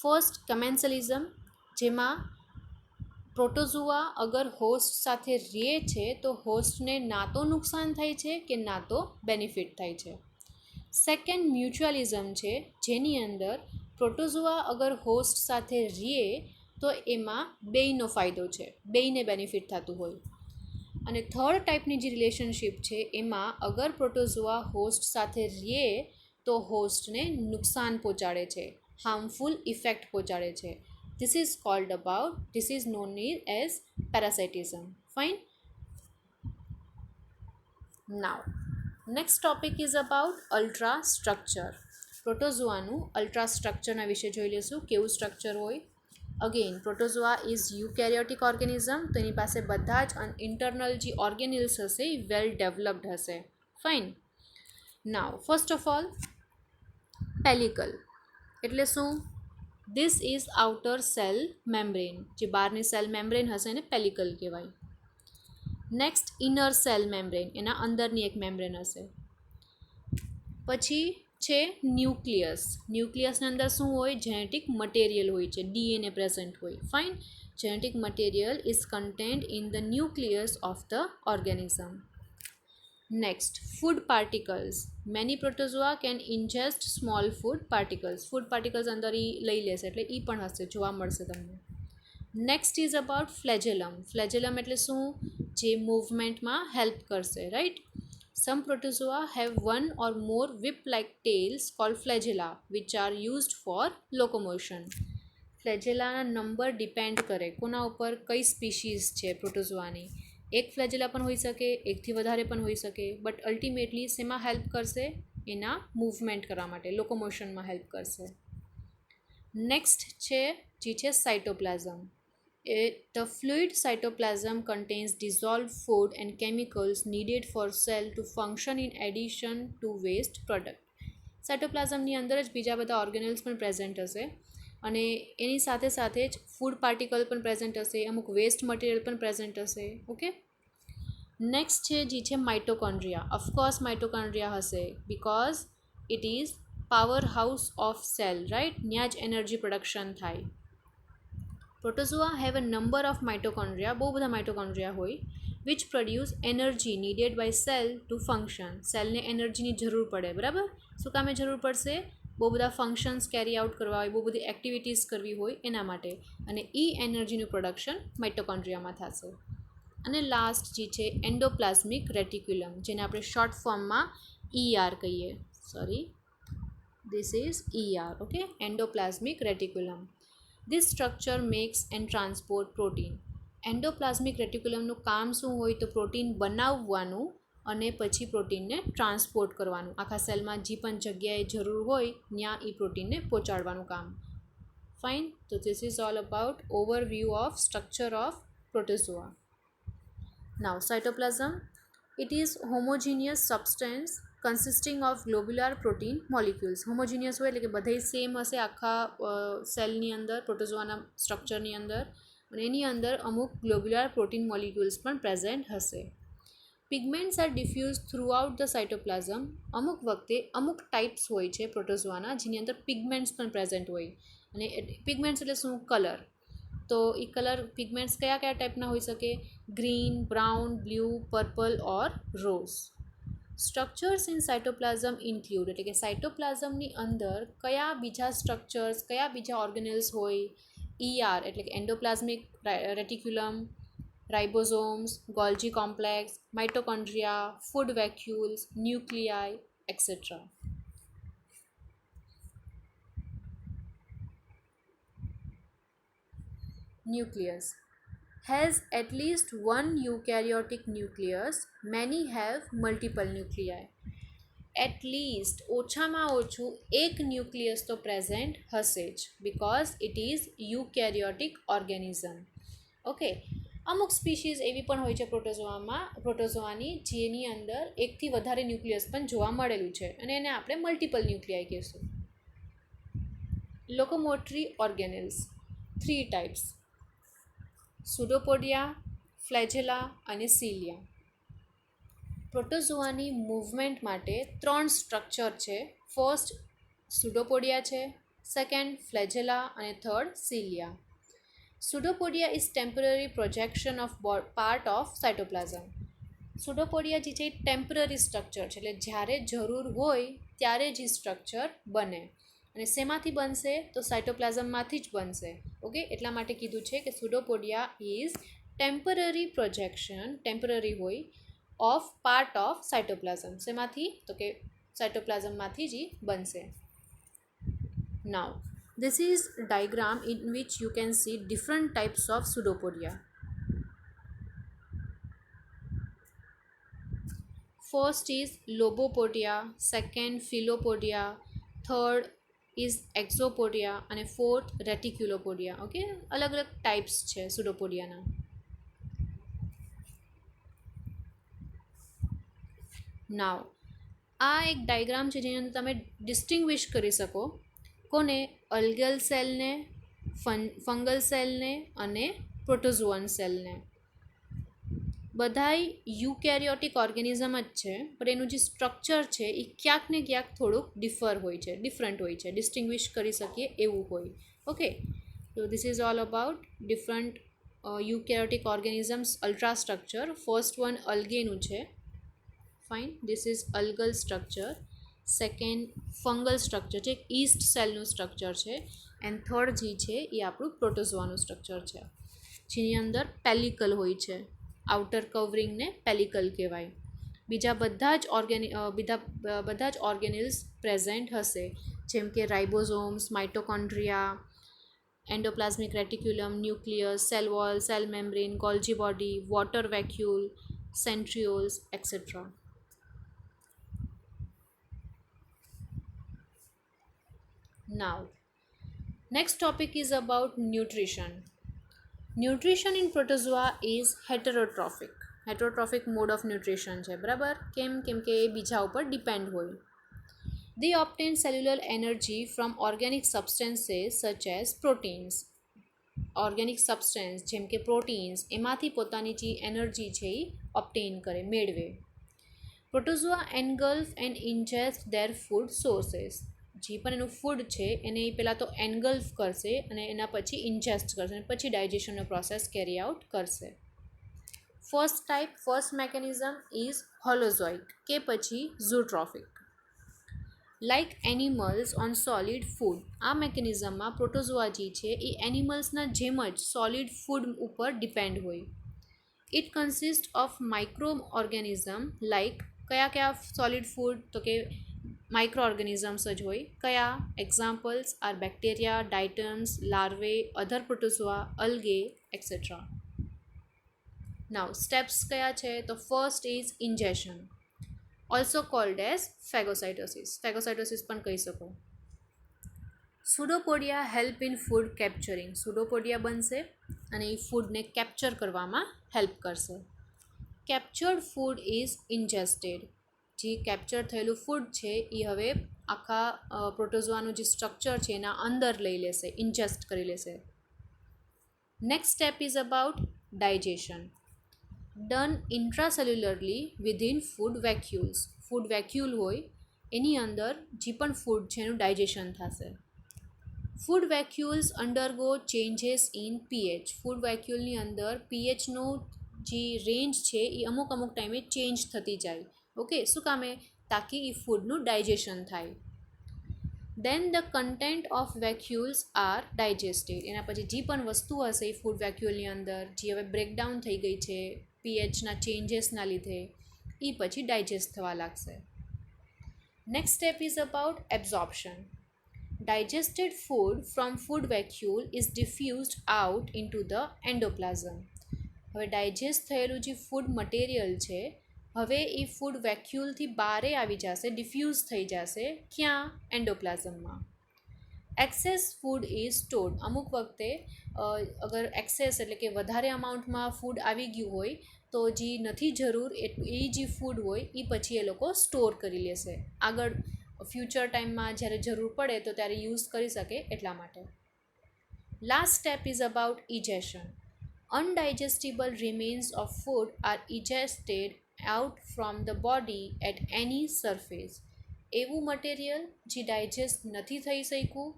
ફર્સ્ટ કમેન્સલિઝમ, જેમાં પ્રોટોઝોઆ અગર હોસ્ટ સાથે રહે છે તો હોસ્ટને ના તો નુકસાન થાય છે કે ના તો બેનિફિટ થાય છે. સેકન્ડ મ્યુચ્યુઅલિઝમ છે, જેની અંદર પ્રોટોઝોઆ અગર હોસ્ટ સાથે રહે તો એમાં બેયનો ફાયદો છે, બેયને બેનિફિટ થતું હોય. અને થર્ડ ટાઈપની જે રિલેશનશિપ છે એમાં અગર પ્રોટોઝોઆ હોસ્ટ સાથે રહે તો હોસ્ટને નુકસાન પહોંચાડે છે, હાર્મફુલ ઇફેક્ટ પહોંચાડે છે. This is known as parasitism. Fine. Now, next topic is about ultrastructure. પ્રોટોઝોઆનું અલ્ટ્રાસ્ટ્રક્ચરના વિશે જોઈ લઈશું, કેવું સ્ટ્રક્ચર હોય. Again protozoa is eukaryotic organism, તો એની પાસે બધા જ ઇન્ટરનલ જે ઓર્ગેનિલ્સ હશે એ વેલ ડેવલપ્ડ હશે. Fine. Now first of all pellicle એટલે શું? This is outer cell membrane, જે બહારની સેલ મેમ્બ્રેન હશે એને પેલિકલ કહેવાય. નેક્સ્ટ ઇનર સેલ મેમ્બ્રેન, એના અંદરની એક મેમ્બ્રેન હશે. પછી છે ન્યુક્લિયસ. ન્યુક્લિયસની અંદર શું હોય? જેનેટિક મટીરિયલ હોય છે, ડીએનએ પ્રેઝન્ટ હોય. Fine. Genetic material is contained in the nucleus of the organism. Next food particles. Many protozoa can ingest small food particles. Food particles અંદર એ લઈ લેશે એટલે એ પણ હશે, જોવા મળશે તમને. Next is about flagellum. Flagellum એટલે શું? જે મૂવમેન્ટમાં હેલ્પ કરશે, right. Some protozoa have one or more whip-like tails called flagella, which are used for locomotion. ફ્લેજેલાના નંબર ડિપેન્ડ કરે કોના ઉપર? કઈ સ્પીશીઝ છે પ્રોટોઝોઆની. એક ફ્લેજેલા પણ હોઈ શકે, એકથી વધારે પણ હોઈ શકે, બટ અલ્ટિમેટલી શેમાં હેલ્પ કરશે? એના મૂવમેન્ટ કરવા માટે, લોકોમોશનમાં હેલ્પ કરશે. નેક્સ્ટ છે જે છે cytoplasm. The fluid cytoplasm contains dissolved food and chemicals needed for cell to function in addition to waste product. સાઇટોપ્લાઝમની અંદર જ બીજા બધા ઓર્ગેનલ્સ પણ પ્રેઝન્ટ હશે અને એની સાથે સાથે જ ફૂડ પાર્ટિકલ પણ પ્રેઝન્ટ હશે, અમુક વેસ્ટ મટીરિયલ પણ પ્રેઝન્ટ હશે. ઓકે. નેક્સ્ટ છે જે છે માઇટોકોન્ડ્રિયા. ઓફકોર્સ માઇટોકોન્ડ્રિયા હશે because it is power house of cell, right. ત્યાં જ એનર્જી પ્રોડક્શન થાય. Protozoa have a number of mitochondria, બહુ બધા માઇટોકોન્ડ્રિયા હોય, which produce energy needed by cell to function. સેલને એનર્જીની જરૂર પડે, બરાબર. શું કામે જરૂર પડશે? બહુ બધા ફંક્શન્સ કેરી આઉટ કરવા હોય, બહુ બધી એક્ટિવિટીઝ કરવી હોય એના માટે, અને એ એનર્જીનું પ્રોડક્શન માઇટોકોન્ડ્રિયામાં થશે. અને લાસ્ટ જે છે એન્ડોપ્લાઝમિક રેટિક્યુલમ, જેને આપણે શોર્ટ ફોર્મમાં ER કહીએ. Sorry, this is ER. Okay, endoplasmic reticulum. This structure makes and transport protein. Endoplasmic રેટિક્યુલમનું કામ શું હોય? તો પ્રોટીન બનાવવાનું અને પછી પ્રોટીનને ટ્રાન્સપોર્ટ કરવાનું. આખા સેલમાં જે પણ જગ્યાએ જરૂર હોય ત્યાં એ પ્રોટીનને પહોંચાડવાનું કામ. ફાઇન. તો this is all about overview of structure of protozoa. Now cytoplasm. It is homogeneous substance consisting of globular protein molecules. Homogeneous હોય એટલે કે બધે સેમ હશે આખા સેલની અંદર, પ્રોટોઝોઆના સ્ટ્રક્ચરની અંદર, અને એની અંદર અમુક ગ્લોબ્યુલર પ્રોટીન મોલિક્યુલ્સ પણ પ્રેઝન્ટ હશે. Pigments are diffuse throughout the cytoplasm. અમુક વખતે અમુક ટાઈપ્સ હોય છે પ્રોટોઝોઆના જેની અંદર પિગમેન્ટ્સ પણ પ્રેઝન્ટ હોય. અને પિગમેન્ટ્સ એટલે શું? કલર. તો એ કલર પિગમેન્ટ્સ કયા કયા ટાઈપના હોઈ શકે? Green, brown, blue, purple or rose. Structures in cytoplasm include, એટલે કે સાઇટોપ્લાઝમની અંદર કયા બીજા સ્ટ્રક્ચર્સ, કયા બીજા ઓર્ગેનલ્સ હોય? ER એટલે કે endoplasmic reticulum, ribosomes, Golgi complex, mitochondria, food vacuoles, nuclei, etcetera. Nucleus has at least one eukaryotic nucleus. Many have multiple nuclei. At least ઓછામાં ઓછું એક ન્યુક્લિયસ તો પ્રેઝન્ટ હશે જ, because it is eukaryotic organism. Okay. અમુક species એવી પણ હોય છે પ્રોટોઝોઆની જેની અંદર એકથી વધારે ન્યુક્લિયસ પણ જોવા મળેલું છે અને એને આપણે મલ્ટિપલ ન્યુક્લિયાઈ કહીશું. લોકોમોટરી ઓર્ગેનલ્સ 3 ટાઈપ્સ: સુડોપોડિયા, ફ્લેજેલા અને સિલિયા. પ્રોટોઝોઆની મૂવમેન્ટ માટે 3 સ્ટ્રક્ચર છે. ફર્સ્ટ સુડોપોડિયા છે, સેકન્ડ ફ્લેજેલા અને third cilia. Pseudopodia is temporary projection of part of cytoplasm. Pseudopodia જે છે એ ટેમ્પરરી સ્ટ્રક્ચર છે, એટલે જ્યારે જરૂર હોય ત્યારે જ એ સ્ટ્રક્ચર બને. અને શેમાંથી બનશે? તો સાયટોપ્લાઝમમાંથી જ બનશે. ઓકે, એટલા માટે કીધું છે કે સુડોપોડિયા ઇઝ ટેમ્પરરી પ્રોજેક્શન, ટેમ્પરરી હોય, ઓફ પાર્ટ ઓફ સાયટોપ્લાઝમ. શેમાંથી? તો કે સાયટોપ્લાઝમમાંથી જ બનશે. નાઉ this is diagram in which you can see different types of pseudopodia. First is lobopodia, second philopodia, third is exopodia અને fourth reticulopodia. ઓકે, અલગ અલગ types છે સુડોપોડિયાના. નાવ આ એક ડાયગ્રામ છે જેની અંદર તમે ડિસ્ટિંગ્વિશ કરી શકો કોને? અલ્ગલ સેલને, ફંગલ સેલને અને પ્રોટોઝોઅન સેલને. બધાય યુકેરિયોટિક ઓર્ગેનિઝમ જ છે, પણ એનું જે સ્ટ્રક્ચર છે એ ક્યાંક ને ક્યાંક થોડુંક ડિફરન્ટ હોય છે, ડિસ્ટિંગ્વિશ કરી શકીએ એવું હોય. ઓકે, તો this is all about different eukaryotic organisms ultra structure. First one અલ્ગેનું છે. Fine, this is algal structure. Second fungal structure છે, ઈસ્ટ સેલનું સ્ટ્રક્ચર છે. એન્ડ થર્ડ જે છે એ આપણું પ્રોટોઝોઆનું સ્ટ્રક્ચર છે, જેની અંદર પેલિકલ હોય છે. આઉટર કવરિંગને પેલિકલ કહેવાય. બીજા બધા જ ઓર્ગેનિલ્સ પ્રેઝન્ટ હશે, જેમ કે ribosomes, mitochondria, endoplasmic reticulum, nucleus, cell wall, cell membrane, Golgi body, water vacuole, centrioles etcetera. Now, next topic is about nutrition. Nutrition in protozoa is heterotrophic. Heterotrophic mode of nutrition છે, બરાબર? કેમ કે એ બીજા ઉપર depend હોય. They obtain cellular energy from organic substances such as proteins. Organic substance જેમ કે proteins, એમાંથી પોતાની જે એનર્જી છે એ ઓપ્ટેન કરે, મેળવે. Protozoa engulf and ingest their food sources. જે પણ એનું ફૂડ છે એને એ પહેલાં તો એનગલ્ફ કરશે અને એના પછી ઇન્જેસ્ટ કરશે અને પછી ડાયજેશનનો પ્રોસેસ કેરી આઉટ કરશે. ફર્સ્ટ મેકેનિઝમ ઇઝ હોલોઝોઇક કે પછી zootrophic. Like animals on solid food. આ મેકેનિઝમમાં પ્રોટોઝોઆ જે છે એ એનિમલ્સના જેમ જ સોલિડ ફૂડ ઉપર ડિપેન્ડ હોય. It consist of micro organism like કયા સોલિડ ફૂડ? તો કે માઇક્રો ઓર્ગેનિઝમ્સ જ હોય. કયા? Examples are bacteria, diatoms, larvae, other protozoa, algae etcetera. Now steps કયા છે? તો first is ingestion, also cold as ફેગોસાઇટોસિસ. ફેગોસાઇટોસિસ પણ કહી શકો. સુડોપોડિયા હેલ્પ ઇન ફૂડ કેપ્ચરિંગ. સુડોપોડિયા બનશે અને એ ફૂડને કેપ્ચર કરવામાં હેલ્પ કરશે. કેપ્ચર્ડ ફૂડ ઇઝ ઇન્જેસ્ટેડ. જે કેપ્ચર થયેલું ફૂડ છે એ હવે આખા પ્રોટોઝોઆનું જે સ્ટ્રક્ચર છે એના અંદર લઈ લેશે, ઇન્જેસ્ટ કરી લેશે. Next step is about digestion, done intracellularly within food vacuoles. Food vacuole હોય એની અંદર જે પણ ફૂડ છે એનું ડાયજેશન થશે. Food vacuoles undergo changes in pH. Food વેક્યુલની અંદર પીએચનો જે રેન્જ છે એ અમુક ટાઈમે ચેન્જ થતી જાય. ઓકે, શું કામે? તાકી એ ફૂડનું ડાયજેશન થાય. દેન ધ કન્ટેન્ટ ઓફ વેક્યુલ્સ આર ડાયજેસ્ટેડ. એના પછી જે પણ વસ્તુ હશે એ ફૂડ વેક્યુલની અંદર જે હવે બ્રેકડાઉન થઈ ગઈ છે પીએચના ચેન્જીસના લીધે, એ પછી ડાયજેસ્ટ થવા લાગશે. Next step is about absorption. Digested food from food vacuole is diffused out into the endoplasm. હવે ડાયજેસ્ટ થયેલું જે ફૂડ મટીરિયલ છે હવે એ ફૂડ વેક્યુલથી બહારે આવી જશે, ડિફ્યુઝ થઈ જશે. ક્યાં? એન્ડોપ્લાઝમમાં. Excess food is stored. અમુક વખતે અગર એક્સેસ એટલે કે વધારે અમાઉન્ટમાં ફૂડ આવી ગયું હોય તો જે નથી જરૂર એ જે ફૂડ હોય એ પછી એ લોકો સ્ટોર કરી લેશે, આગળ ફ્યુચર ટાઈમમાં જ્યારે જરૂર પડે તો ત્યારે યુઝ કરી શકે એટલા માટે. Last step is about egestion. Undigestible remains of food are egested out from the body at any surface. એવું મટીરિયલ જે ડાયજેસ્ટ નથી થઈ શક્યું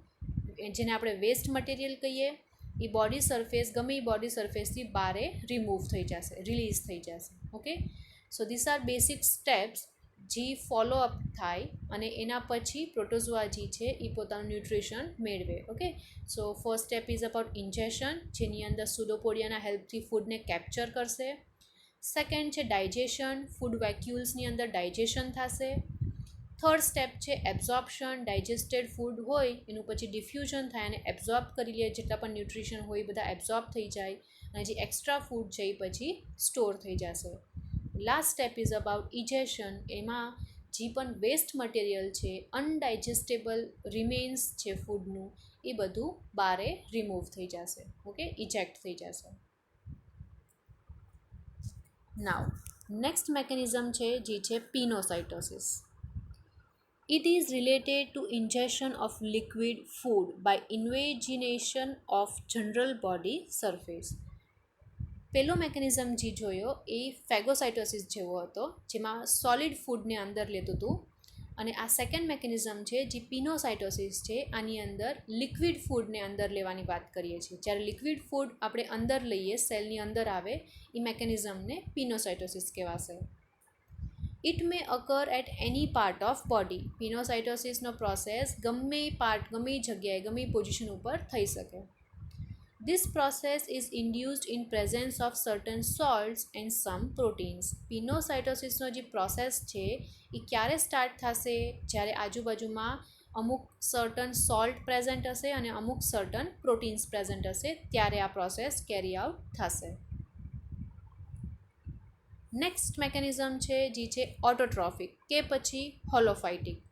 જેને આપણે વેસ્ટ મટીરિયલ કહીએ, એ બોડી સરફેસ ગમે એ બોડી સરફેસથી બારે રિમૂવ થઈ જશે, રિલીઝ થઈ જશે. Okay, so this are basic steps જે ફોલો અપ થાય અને એના પછી પ્રોટોઝોઆ જે છે એ પોતાનું ન્યુટ્રિશન મેળવે. Okay, so first step is about injection, જેની અંદર સુડોપોડિયાના હેલ્પથી ફૂડને કેપ્ચર કરશે. સેકન્ડ છે ડાયજેશન, ફૂડ વેક્યુલ્સની અંદર ડાયજેશન થશે. થર્ડ સ્ટેપ છે એબ્ઝોર્પ્શન, ડાયજેસ્ટેડ ફૂડ હોય એનું પછી ડિફ્યુઝન થાય અને એબ્ઝોર્બ કરી લે, જેટલા પણ ન્યુટ્રિશન હોય એ બધા એબ્ઝોર્બ થઈ જાય અને જે એક્સ્ટ્રા ફૂડ છે એ પછી સ્ટોર થઈ જશે. લાસ્ટ સ્ટેપ ઇઝ અબાઉટ ઇજેશન, એમાં જે પણ વેસ્ટ મટીરિયલ છે, અનડાયજેસ્ટેબલ રિમેન્સ છે ફૂડનું, એ બધું બારે રિમૂવ થઈ જશે. ઓકે, ઇજેક્ટ થઈ જશે. નાવ નેક્સ્ટ મેકેનિઝમ છે જે છે પિનોસાઇટોસિસ. It is related to ingestion of liquid food by invagination of general body surface. પહેલો મેકેનિઝમ જે જોયો એ ફેગોસાઇટોસિસ જેવો હતો, જેમાં સોલિડ ફૂડને અંદર લેતું હતું. અને આ સેકન્ડ મેકેનિઝમ છે જે પિનોસાઇટોસિસ છે, આની અંદર લિક્વિડ ફૂડને અંદર લેવાની વાત કરીએ છીએ. જ્યારે લિક્વિડ ફૂડ આપણે અંદર લઈએ, સેલની અંદર આવે, એ મેકેનિઝમને પિનોસાઇટોસિસ કહેવાશે. It may occur at any part of body. પિનોસાઇટોસિસનો પ્રોસેસ ગમે પાર્ટ, ગમે જગ્યાએ, ગમે પોઝિશન ઉપર થઈ શકે. This process is induced in presence of certain salts and some proteins. પિનોસાઇટોસિસનો જે પ્રોસેસ છે એ ક્યારે સ્ટાર્ટ થશે? જ્યારે આજુબાજુમાં અમુક સર્ટન સોલ્ટ પ્રેઝન્ટ હશે અને અમુક સર્ટન પ્રોટીન્સ પ્રેઝન્ટ હશે, ત્યારે આ પ્રોસેસ કેરી આઉટ થશે. નેક્સ્ટ મેકેનિઝમ છે જે છે ઓટોટ્રોફિક કે પછી હોલોફાઇટિક.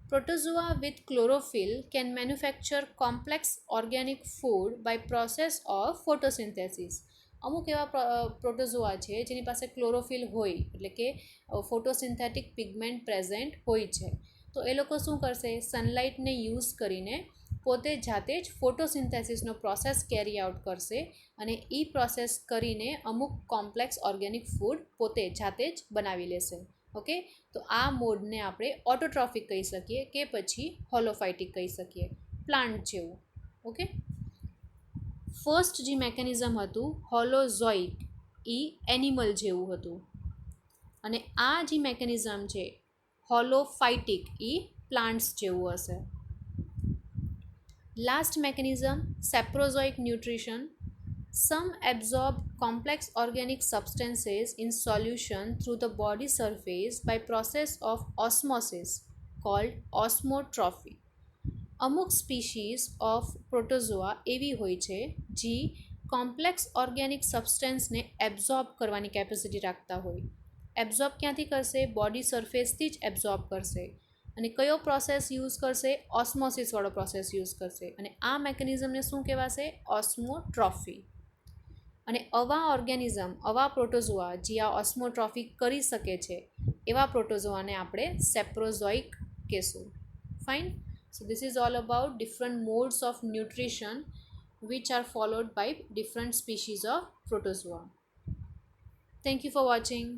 Protozoa with chlorophyll can manufacture complex organic food by process of photosynthesis. અમુક એવા પ્રોટોઝોઆ છે જેની પાસે ક્લોરોફિલ હોય, એટલે કે ફોટોસિન્થેટિક પિગમેન્ટ પ્રેઝન્ટ હોય છે. તો એ લોકો શું કરશે? સનલાઇટને યુઝ કરીને પોતે જાતે જ ફોટોસિન્થેસિસનો પ્રોસેસ કેરી આઉટ કરશે અને એ પ્રોસેસ કરીને અમુક કોમ્પ્લેક્સ ઓર્ગેનિક ફૂડ પોતે જાતે જ બનાવી લેશે. ઓકે, તો આ મોડને આપણે ઓટોટ્રોફિક કહી શકીએ કે પછી હોલોફાઇટિક કહી શકીએ, પ્લાન્ટ જેવું. ઓકે, ફર્સ્ટ જે મેકેનિઝમ હતું હોલોઝોઇક, એ એનિમલ જેવું હતું. અને આ જે મેકેનિઝમ છે હોલોફાઇટિક, એ પ્લાન્ટ્સ જેવું હશે. Last mechanism saprozoic nutrition. Some absorb complex organic substances in solution through the body surface by process of osmosis called osmotrophy. અમુક સ્પીશીઝ ઓફ પ્રોટોઝોઆ એવી હોય છે જે કોમ્પ્લેક્સ ઓર્ગેનિક સબસ્ટન્સને એબ્ઝોર્બ કરવાની કેપેસિટી રાખતા હોય. એબ્ઝોર્બ ક્યાંથી કરશે? બોડી સરફેસથી જ એબ્ઝોર્બ કરશે. અને કયો પ્રોસેસ યુઝ કરશે? ઓસ્મોસિસવાળો પ્રોસેસ યુઝ કરશે. અને આ મેકેનિઝમને શું કહેવાશે? ઓસ્મોટ્રોફી. અને આવા ઓર્ગેનિઝમ, આવા પ્રોટોઝોઆ જે આ ઓસ્મોટ્રોફી કરી શકે છે, એવા પ્રોટોઝોઆને આપણે સેપ્રોઝોઇક કહેશું. Fine. So this is all about different modes of nutrition which are followed by different species of protozoa. Thank you for watching.